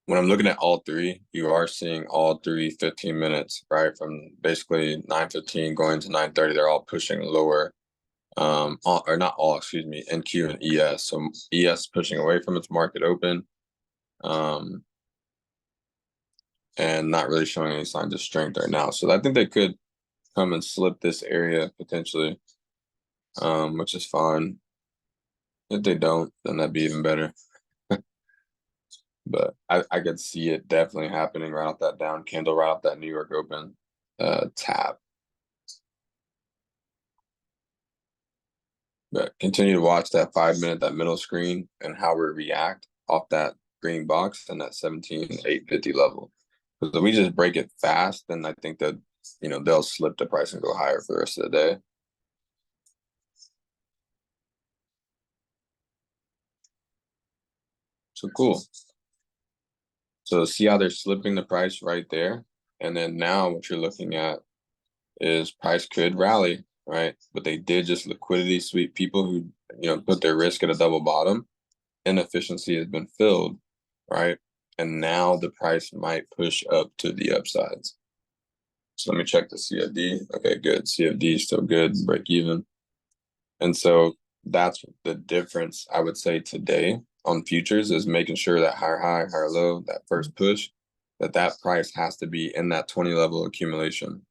When I'm looking at all three, you are seeing all three 15 minutes, right? From basically 9:15 going to 9:30, they're all pushing lower. Or not all, excuse me, NQ and ES. So ES pushing away from its market open, and not really showing any signs of strength right now. So I think they could come and slip this area potentially, which is fine. If they don't, then that'd be even better. But I could see it definitely happening right off that down candle, right off that New York Open tap. But continue to watch that 5-minute, that middle screen, and how we react off that green box and that 17,850 level. Because if we just break it fast, then I think that they'll slip the price and go higher for the rest of the day. So cool. So see how they're slipping the price right there, and then now what you're looking at is price could rally, right? But they did just liquidity sweep people who put their risk at a double bottom. Inefficiency has been filled, right? And now the price might push up to the upsides. So let me check the CFD. Okay, good. CFD is still good, break even. And so that's the difference, I would say, today on futures is making sure that higher high, higher low, that first push, that price has to be in that 20 level accumulation.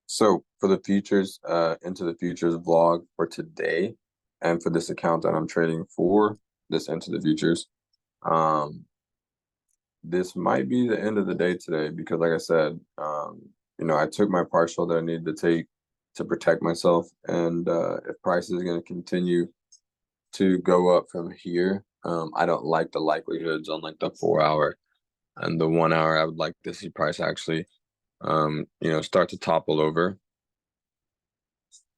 So for the futures, into the futures vlog for today, and for this account that I'm trading for, this into the futures, um, this might be the end of the day today because, like I said, I took my partial that I needed to take to protect myself, and if price is going to continue to go up from here, I don't like the likelihoods on like the 4 hour and the 1 hour. I would like to see price actually, start to topple over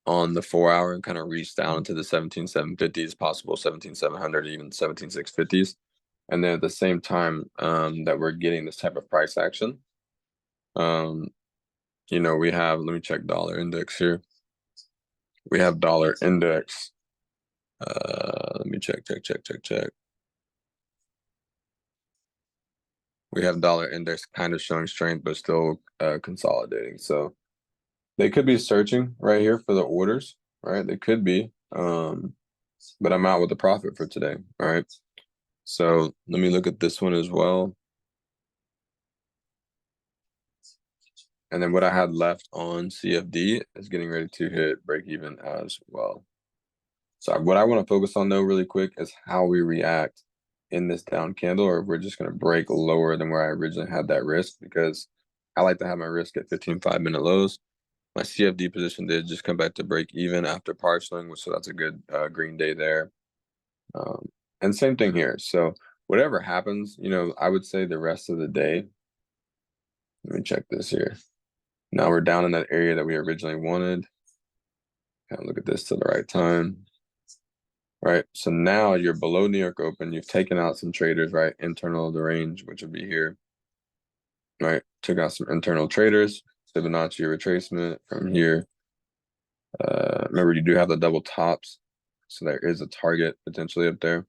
on the 4 hour and kind of reach down into the 17,750s, possible 17,700, even 17,650s. And then at the same time, that we're getting this type of price action, um, we have, let me check dollar index here. We have dollar index. Let me check. We have dollar index kind of showing strength, but still consolidating. So they could be searching right here for the orders, right? They could be. But I'm out with a profit for today. All right. So let me look at this one as well. And then what I had left on CFD is getting ready to hit break even as well. So what I want to focus on though really quick is how we react in this down candle, or if we're just going to break lower than where I originally had that risk, because I like to have my risk at 15 5-minute lows. My CFD position did just come back to break even after partialing, so that's a good green day there. And same thing here. So whatever happens, I would say the rest of the day. Let me check this here. Now we're down in that area that we originally wanted. Kind of look at this to the right time. Right. So now you're below New York Open. You've taken out some traders, right? Internal of the range, which would be here. Right. Took out some internal traders. Fibonacci retracement from here. Remember, you do have the double tops. So there is a target potentially up there.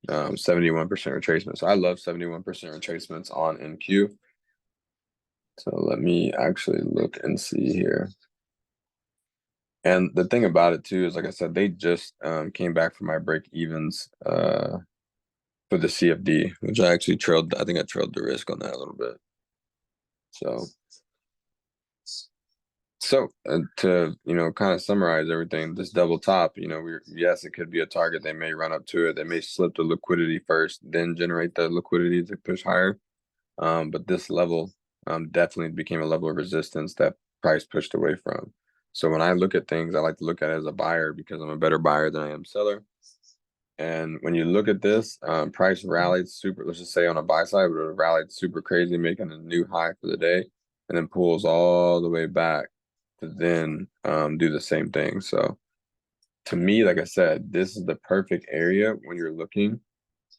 71% retracement. So I love 71% retracements on NQ. So let me actually look and see here. And the thing about it too is, like I said, they just came back from my break evens for the CFD, which I actually trailed. I think I trailed the risk on that a little bit. So to kind of summarize everything, this double top, yes, it could be a target. They may run up to it. They may slip the liquidity first, then generate the liquidity to push higher. But this level definitely became a level of resistance that price pushed away from. So when I look at things, I like to look at it as a buyer because I'm a better buyer than I am seller. And when you look at this, price rallied super, let's just say on a buy side, would have rallied super crazy, making a new high for the day, and then pulls all the way back to then do the same thing. So to me, like I said, this is the perfect area when you're looking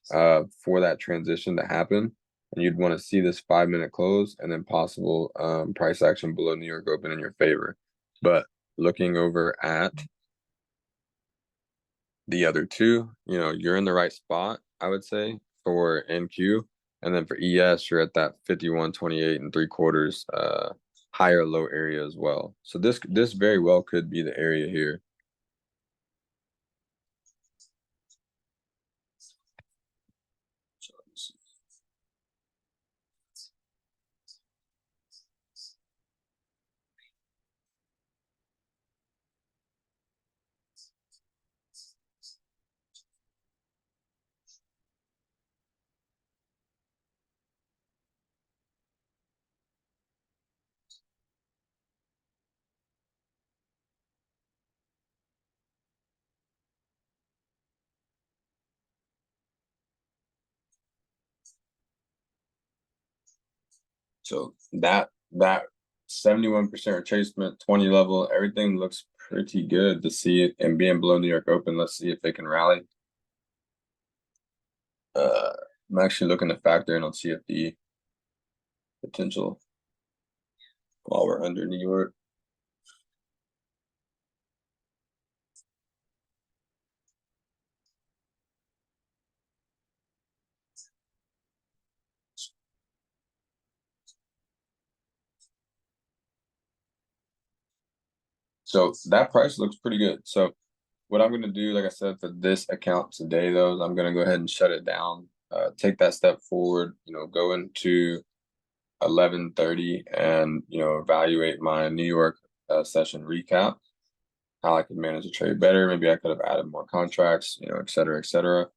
for that transition to happen. And you'd want to see this 5-minute close and then possible price action below New York Open in your favor. But looking over at the other two, you're in the right spot, I would say, for NQ. And then for ES, you're at that 51.28 and 3/4 higher low area as well. So this very well could be the area here. So that 71% retracement, 20 level, everything looks pretty good to see it and being below New York Open. Let's see if they can rally. I'm actually looking to factor in on CFD potential while we're under New York. So that price looks pretty good. So what I'm gonna do, like I said, for this account today, though, is I'm gonna go ahead and shut it down. Take that step forward. Go into 11:30 and evaluate my New York session recap. How I could manage the trade better. Maybe I could have added more contracts, et cetera, et cetera.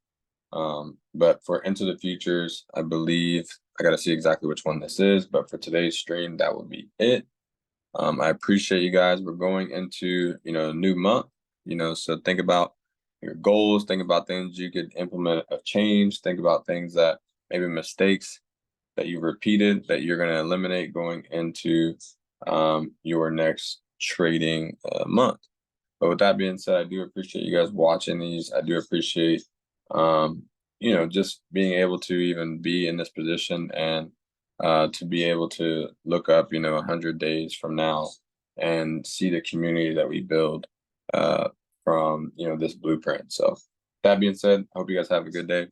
But for into the futures, I believe I got to see exactly which one this is. But for today's stream, that will be it. I appreciate you guys. We're going into a new month. So think about your goals. Think about things you could implement a change. Think about things that maybe mistakes that you've repeated that you're going to eliminate going into your next trading month. But with that being said, I do appreciate you guys watching these. I do appreciate, just being able to even be in this position and to be able to look up, 100 days from now and see the community that we build from, this blueprint. So that being said, I hope you guys have a good day.